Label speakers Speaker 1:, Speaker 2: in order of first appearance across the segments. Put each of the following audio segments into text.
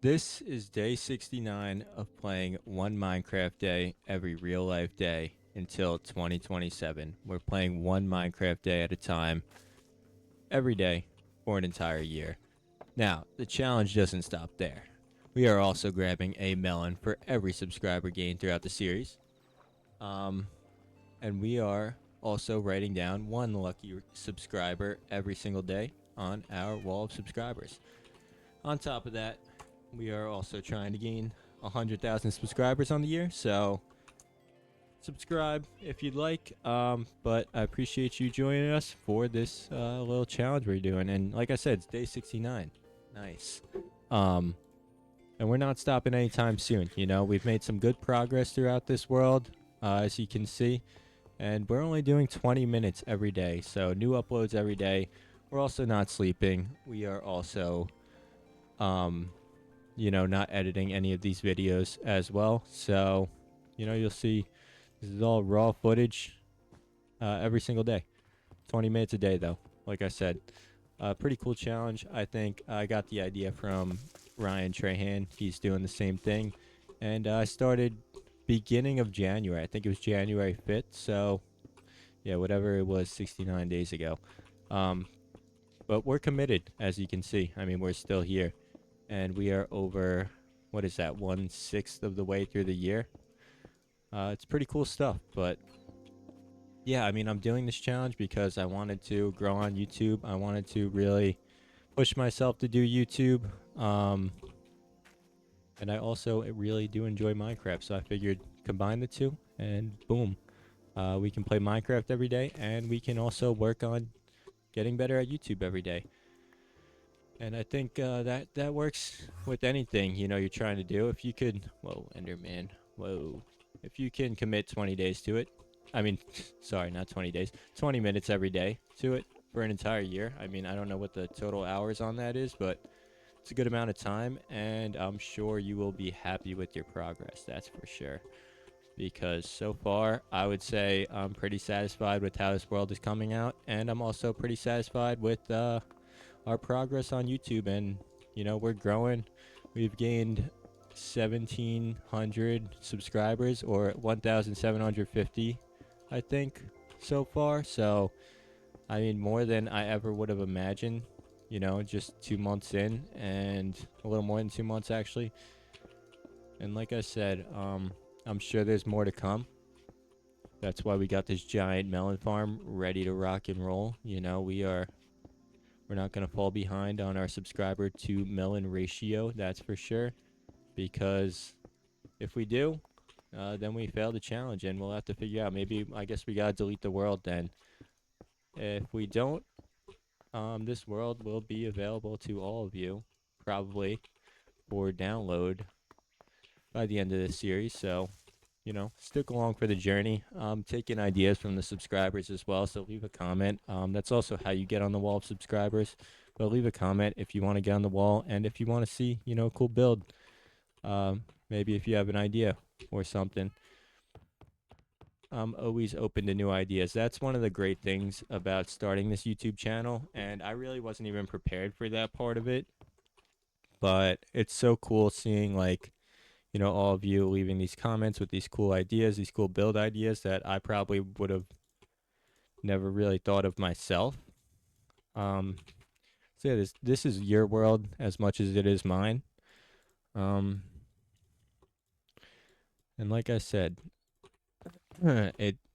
Speaker 1: This is day 69 of playing one Minecraft day every real life day until 2027. We're playing one Minecraft day at a time every day for an entire year. Now, the challenge doesn't stop there. We are also grabbing a melon for every subscriber gained throughout the series. Um, and we are also writing down one lucky subscriber every single day on our wall of subscribers. On top of that, we are also trying to gain 100,000 subscribers on the year, so subscribe if you'd like. But I appreciate you joining us for this little challenge we're doing. And like I said, it's day 69. Nice. Um, and we're not stopping anytime soon. You know, we've made some good progress throughout this world, as you can see. And we're only doing 20 minutes every day, so new uploads every day. We're also not sleeping. We are also not editing any of these videos as well. So, you'll see this is all raw footage every single day. 20 minutes a day, though. Like I said, pretty cool challenge. I think I got the idea from Ryan Trahan. He's doing the same thing. And I started beginning of January. I think it was January 5th. So, yeah, whatever it was 69 days ago. But we're committed, as you can see. I mean, we're still here. And we are over, what is that, 1/6 of the way through the year. It's pretty cool stuff, but yeah, I mean, I'm doing this challenge because I wanted to grow on YouTube. I wanted to really push myself to do YouTube. And I also really do enjoy Minecraft, so I figured combine the two, and boom, we can play Minecraft every day, and we can also work on getting better at YouTube every day. And I think that works with anything you're trying to do. If you could, whoa, Enderman, whoa, if you can commit 20 days to it, I mean, sorry, not 20 days, 20 minutes every day to it for an entire year. I mean, I don't know what the total hours on that is, but it's a good amount of time, and I'm sure you will be happy with your progress. That's for sure. Because so far, I would say I'm pretty satisfied with how this world is coming out, and I'm also pretty satisfied with our progress on YouTube. And we're growing. We've gained 1,700 subscribers, or 1,750, I think, so far. So, I mean, more than I ever would have imagined. Just 2 months in, and a little more than 2 months actually. And like I said, I'm sure there's more to come. That's why we got this giant melon farm ready to rock and roll. We're not going to fall behind on our subscriber to melon ratio, that's for sure. Because if we do, then we fail the challenge, and we'll have to figure out. Maybe, I guess we got to delete the world then. If we don't, this world will be available to all of you, probably, for download by the end of this series. So, stick along for the journey. Taking ideas from the subscribers as well, so leave a comment. That's also how you get on the wall of subscribers. But leave a comment if you want to get on the wall, and if you want to see, a cool build. Maybe if you have an idea or something. I'm always open to new ideas. That's one of the great things about starting this YouTube channel, and I really wasn't even prepared for that part of it. But it's so cool seeing, like, all of you leaving these comments with these cool ideas, these cool build ideas that I probably would have never really thought of myself. So yeah, this is your world as much as it is mine. And like I said,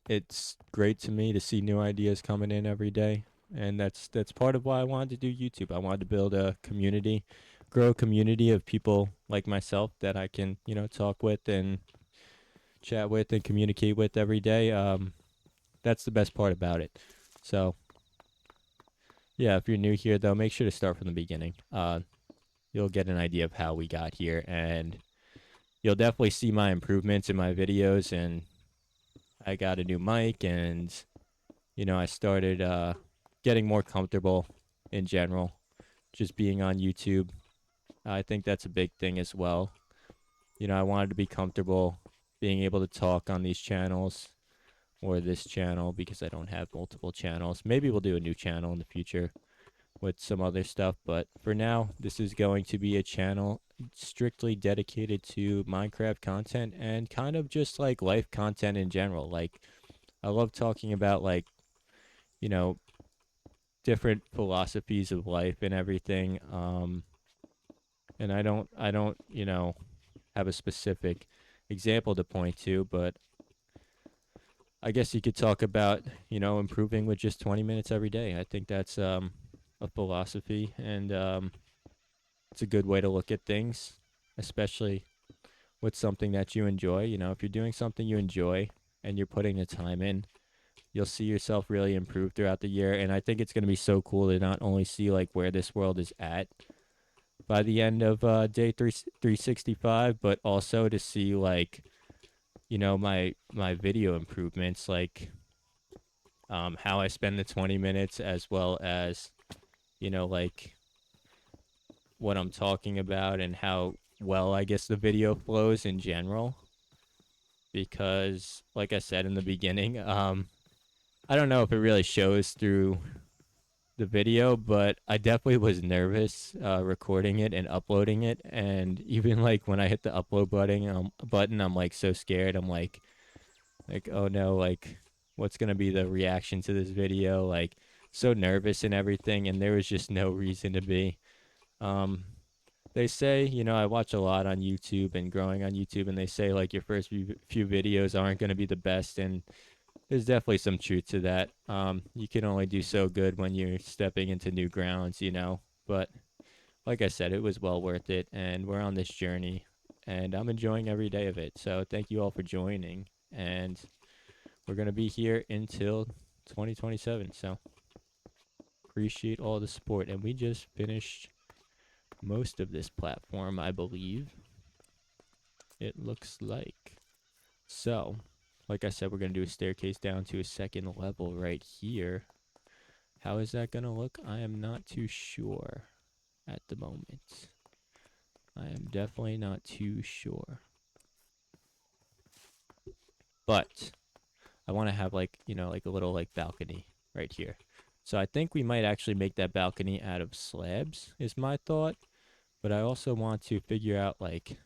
Speaker 1: it's great to me to see new ideas coming in every day, and that's part of why I wanted to do YouTube. I wanted to build a community, grow a community of people like myself that I can talk with and chat with and communicate with every day. That's the best part about it. So yeah, if you're new here though, make sure to start from the beginning. You'll get an idea of how we got here, and you'll definitely see my improvements in my videos. And I got a new mic, and I started getting more comfortable in general, just being on YouTube. I think that's a big thing as well. I wanted to be comfortable being able to talk on these channels, or this channel, because I don't have multiple channels. Maybe we'll do a new channel in the future with some other stuff, but for now, this is going to be a channel strictly dedicated to Minecraft content and kind of just like life content in general. Like I love talking about like, you know, different philosophies of life and everything. And I don't, have a specific example to point to, but I guess you could talk about, improving with just 20 minutes every day. I think that's a philosophy, and it's a good way to look at things, especially with something that you enjoy. If you're doing something you enjoy and you're putting the time in, you'll see yourself really improve throughout the year. And I think it's going to be so cool to not only see like where this world is at by the end of day 365, but also to see like, my video improvements, like how I spend the 20 minutes, as well as, like what I'm talking about and how well I guess the video flows in general. Because, like I said in the beginning, I don't know if it really shows through the video, but I definitely was nervous recording it and uploading it. And even like when I hit the upload button, I'm like so scared. I'm like, oh no, like what's gonna be the reaction to this video? Like so nervous and everything, and there was just no reason to be. Um, they say, I watch a lot on YouTube and growing on YouTube, and they say like your first few videos aren't gonna be the best, and there's definitely some truth to that. You can only do so good when you're stepping into new grounds. But like I said, it was well worth it, and we're on this journey, and I'm enjoying every day of it. So thank you all for joining, and we're gonna be here until 2027. So appreciate all the support, and we just finished most of this platform, I believe. It looks like. So, like I said, we're gonna do a staircase down to a second level right here. How is that gonna look? I am not too sure at the moment. I am definitely not too sure. But I want to have like, like a little like balcony right here. So I think we might actually make that balcony out of slabs is my thought. But I also want to figure out like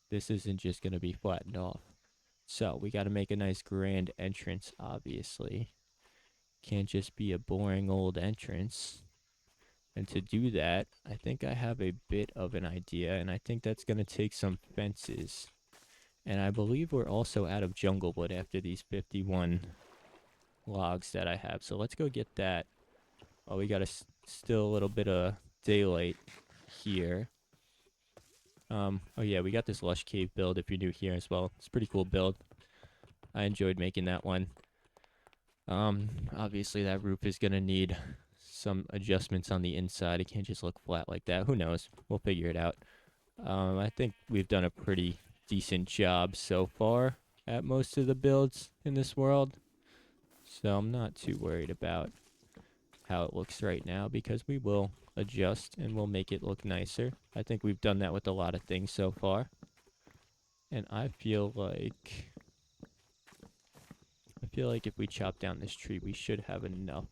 Speaker 1: this isn't just going to be flattened off. So we got to make a nice grand entrance, obviously. Can't just be a boring old entrance. And to do that, I think I have a bit of an idea, and I think that's going to take some fences. And I believe we're also out of jungle wood after these 51 logs that I have. So let's go get that. Oh, we got still a little bit of daylight here. Oh yeah, we got this lush cave build if you're new here as well. It's a pretty cool build. I enjoyed making that one. Obviously that roof is gonna need some adjustments on the inside. It can't just look flat like that. Who knows? We'll figure it out. I think we've done a pretty decent job so far at most of the builds in this world. So I'm not too worried about how it looks right now, because we will adjust and we'll make it look nicer. I think we've done that with a lot of things so far. And I feel like if we chop down this tree, we should have enough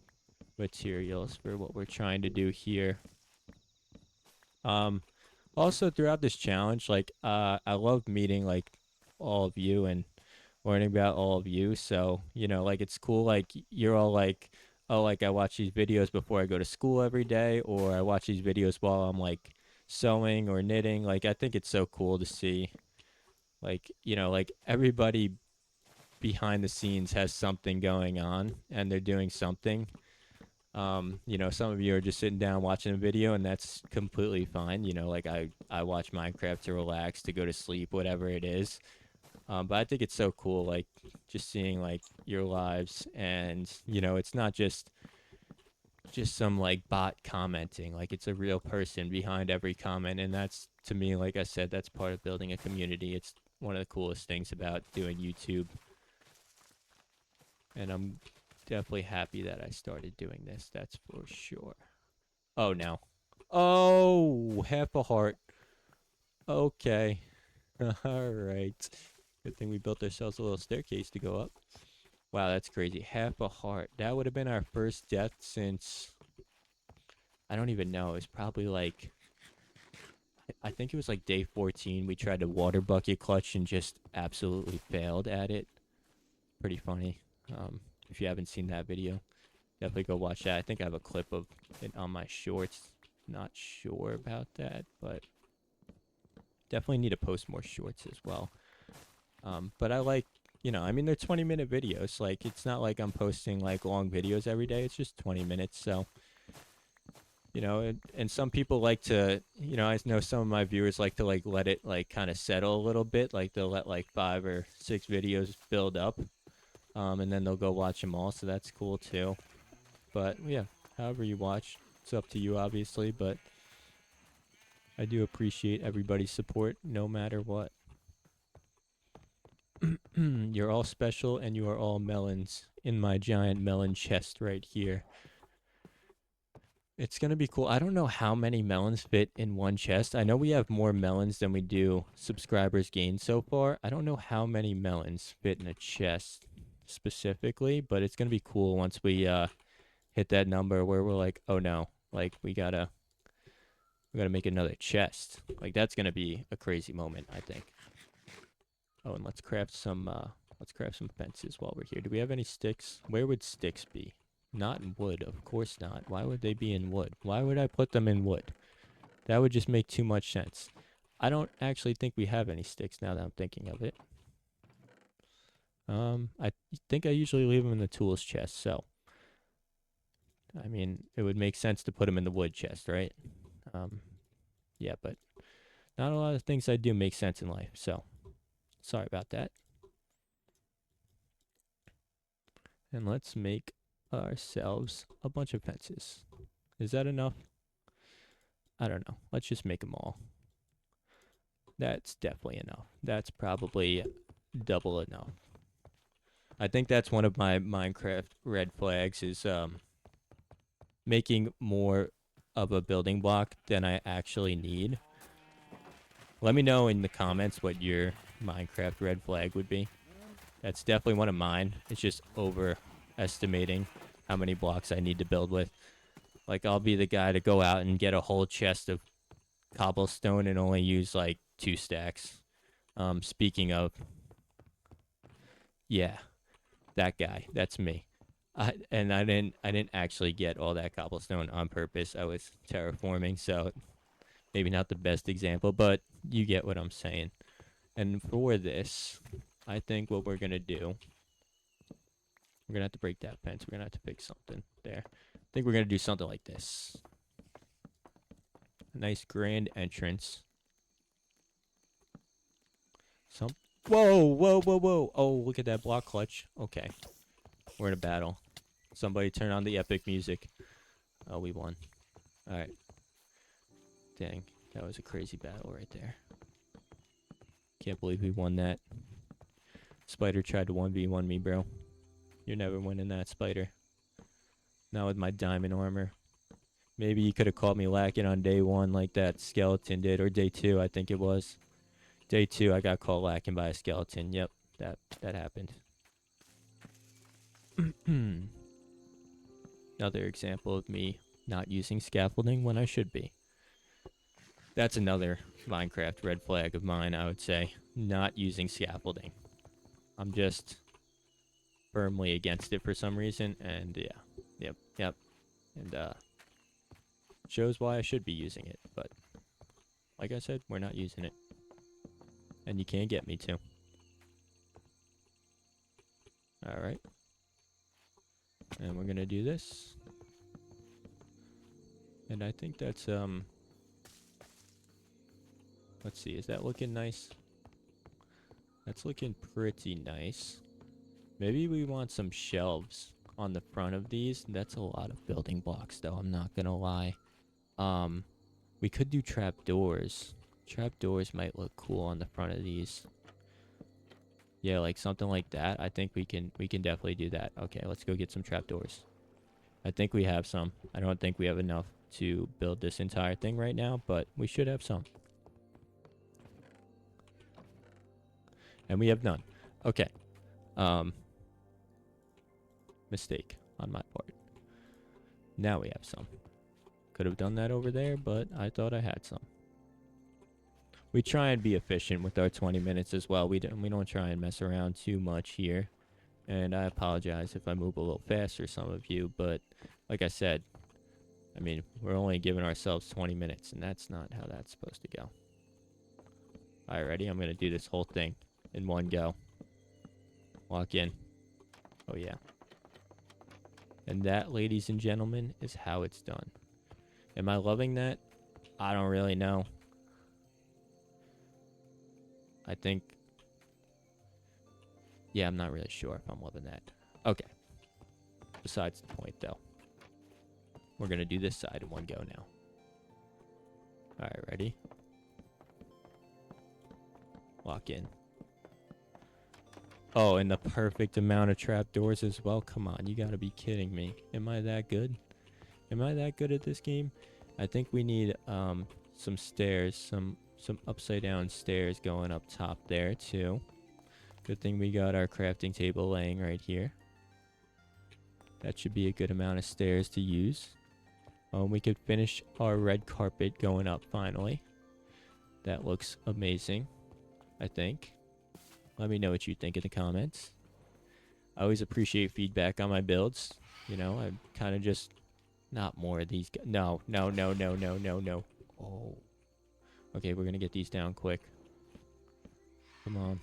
Speaker 1: materials for what we're trying to do here. Also throughout this challenge, like I love meeting like all of you and learning about all of you. So, like it's cool, like you're all like, oh, like I watch these videos before I go to school every day, or I watch these videos while I'm like sewing or knitting. Like I think it's so cool to see, like, like everybody behind the scenes has something going on and they're doing something. Some of you are just sitting down watching a video, and that's completely fine. Like I watch Minecraft to relax, to go to sleep, whatever it is. But I think it's so cool, like just seeing like your lives, and it's not just some like bot commenting. Like it's a real person behind every comment, and that's, to me, like I said, that's part of building a community. It's one of the coolest things about doing YouTube, and I'm definitely happy that I started doing this. That's for sure. Oh no. Oh, half a heart. Okay. All right. Good thing we built ourselves a little staircase to go up. Wow, that's crazy. Half a heart. That would have been our first death since, I don't even know. It's probably like, I think it was like day 14. We tried to water bucket clutch and just absolutely failed at it. Pretty funny. If you haven't seen that video, definitely go watch that. I think I have a clip of it on my shorts. Not sure about that, but definitely need to post more shorts as well. But I like, I mean, they're 20-minute videos. Like, it's not like I'm posting like long videos every day. It's just 20 minutes. So, and some people like to, I know some of my viewers like to like let it like kind of settle a little bit. Like they'll let like 5 or 6 videos build up, and then they'll go watch them all. So that's cool too. But yeah, however you watch, it's up to you, obviously. But I do appreciate everybody's support, no matter what. You're all special, and you are all melons in my giant melon chest right here. It's gonna be cool. I don't know how many melons fit in one chest. I know we have more melons than we do subscribers gained so far. I don't know how many melons fit in a chest specifically, but it's gonna be cool once we hit that number where we're like, oh no, like we gotta make another chest. Like that's gonna be a crazy moment, I think. Oh, and let's craft some fences while we're here. Do we have any sticks? Where would sticks be? Not in wood, of course not. Why would they be in wood? Why would I put them in wood? That would just make too much sense. I don't actually think we have any sticks now that I'm thinking of it. I think I usually leave them in the tools chest, so I mean, it would make sense to put them in the wood chest, right? Yeah, but not a lot of things I do make sense in life, so sorry about that. And let's make ourselves a bunch of fences. Is that enough? I don't know. Let's just make them all. That's definitely enough. That's probably double enough. I think that's one of my Minecraft red flags is making more of a building block than I actually need. Let me know in the comments what your Minecraft red flag would be. That's definitely one of mine. It's just overestimating how many blocks I need to build with. Like, I'll be the guy to go out and get a whole chest of cobblestone and only use, like, 2 stacks. Speaking of, yeah, that guy. That's me. I didn't actually get all that cobblestone on purpose. I was terraforming, so maybe not the best example, but you get what I'm saying. And for this, I think what we're gonna do, we're gonna have to break that fence. We're gonna have to fix something there. I think we're gonna do something like this. A nice grand entrance. Whoa, whoa, whoa, whoa. Oh, look at that block clutch. Okay. We're in a battle. Somebody turn on the epic music. Oh, we won. Alright. Dang. That was a crazy battle right there. Can't believe we won that. Spider tried to 1v1 me, bro. You're never winning that, Spider. Not with my diamond armor. Maybe you could have caught me lacking on day 1 like that skeleton did. Or day 2, I think it was. Day 2, I got caught lacking by a skeleton. Yep, that happened. Another example of me not using scaffolding when I should be. That's another Minecraft red flag of mine, I would say. Not using scaffolding. I'm just firmly against it for some reason, and yeah. Yep. And shows why I should be using it, but like I said, we're not using it. And you can't get me to. Alright. And we're gonna do this. And I think that's let's see, is that looking nice? That's looking pretty nice. Maybe we want some shelves on the front of these. That's a lot of building blocks though, I'm not gonna lie. We could do trapdoors. Trapdoors might look cool on the front of these. Yeah, like something like that. I think we can definitely do that. Okay, let's go get some trapdoors. I think we have some. I don't think we have enough to build this entire thing right now, but we should have some. And we have none. Okay. Mistake on my part. Now we have some. Could have done that over there, but I thought I had some. we try and be efficient with our 20 minutes as well. We don't try and mess around too much here. And I apologize if I move a little faster, some of you, but like I said, I mean, we're only giving ourselves 20 minutes, and that's not how that's supposed to go. All right, ready? I'm going to do this whole thing in one go. Walk in. Oh, yeah. And that, ladies and gentlemen, is how it's done. Am I loving that? I don't really know. I think... Yeah, I'm not really sure if I'm loving that. Okay. Besides the point, though. We're going to do this side in one go now. All right, ready? Walk in. Oh, and the perfect amount of trapdoors as well. Come on, you gotta be kidding me. Am I that good? Am I that good at this game? I think we need some stairs, some upside down stairs going up top there too. Good thing we got our crafting table laying right here. That should be a good amount of stairs to use. We could finish our red carpet going up finally. That looks amazing, I think. Let me know what you think in the comments. I always appreciate feedback on my builds. You know, I'm kind of just not more of these guys. No. Oh. Okay, we're going to get these down quick. Come on.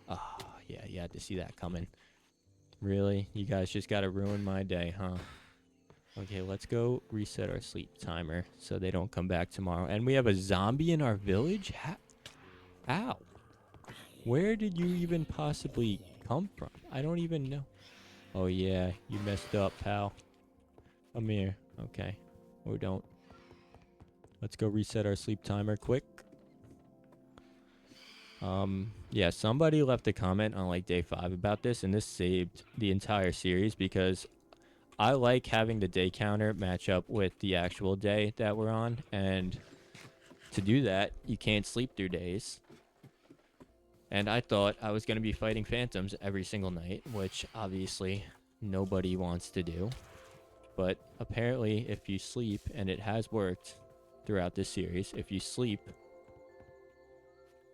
Speaker 1: Ah, yeah, you had to see that coming. Really? You guys just got to ruin my day, huh? Okay, let's go reset our sleep timer so they don't come back tomorrow. And we have a zombie in our village? Ow. Where did you even possibly come from? I don't even know. Oh, yeah. You messed up, pal. Come here. Okay. Or don't. Let's go reset our sleep timer quick. Yeah, somebody left a comment on like day 5 about this, and this saved the entire series because I like having the day counter match up with the actual day that we're on, and to do that, you can't sleep through days. And I thought I was going to be fighting phantoms every single night, which obviously nobody wants to do. But apparently, if you sleep, and it has worked throughout this series, if you sleep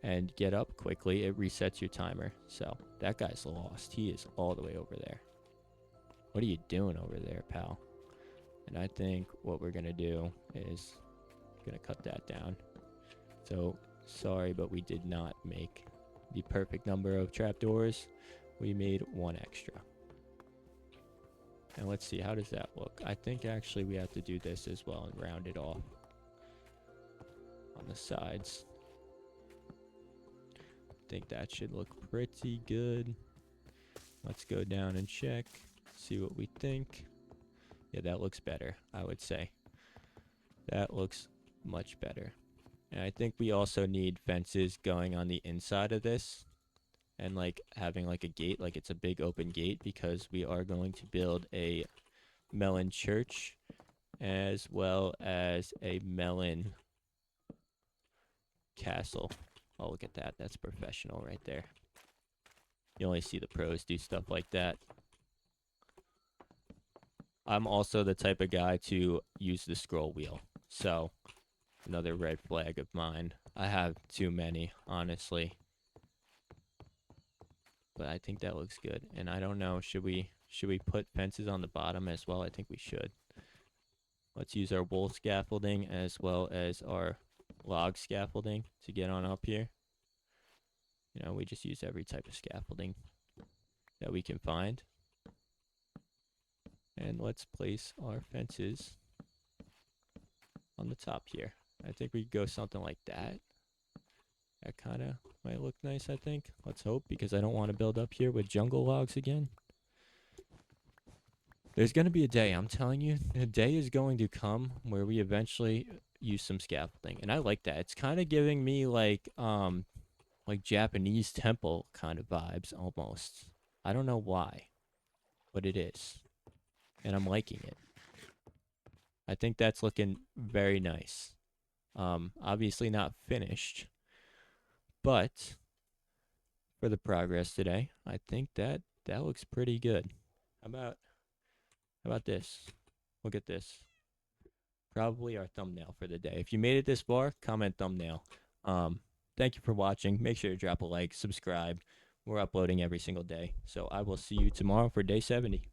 Speaker 1: and get up quickly, it resets your timer. So that guy's lost. He is all the way over there. What are you doing over there, pal? And I think what we're going to do is going to cut that down. So sorry, but we did not make the perfect number of trapdoors. We made one extra. And let's see, how does that look? I think actually we have to do this as well and round it off on the sides. I think that should look pretty good. Let's go down and check, see what we think. Yeah, that looks better, I would say. That looks much better. And I think we also need fences going on the inside of this and like having like a gate, like it's a big open gate, because we are going to build a melon church as well as a melon castle. Oh, look at that. That's professional right there. You only see the pros do stuff like that. I'm also the type of guy to use the scroll wheel. So, another red flag of mine. I have too many, honestly. But I think that looks good. And I don't know, should we put fences on the bottom as well? I think we should. Let's use our wool scaffolding as well as our log scaffolding to get on up here. You know, we just use every type of scaffolding that we can find. And let's place our fences on the top here. I think we go something like that. That kind of might look nice, I think. Let's hope, because I don't want to build up here with jungle logs again. There's going to be a day, I'm telling you. A day is going to come where we eventually use some scaffolding. And I like that. It's kind of giving me like Japanese temple kind of vibes almost. I don't know why, but it is. And I'm liking it. I think that's looking very nice. Obviously not finished, but for the progress today, I think that looks pretty good. How about this? Look at this. probably our thumbnail for the day. If you made it this far, comment thumbnail. Um, thank you for watching. Make sure to drop a like, subscribe. We're uploading every single day. So I will see you tomorrow for day 70.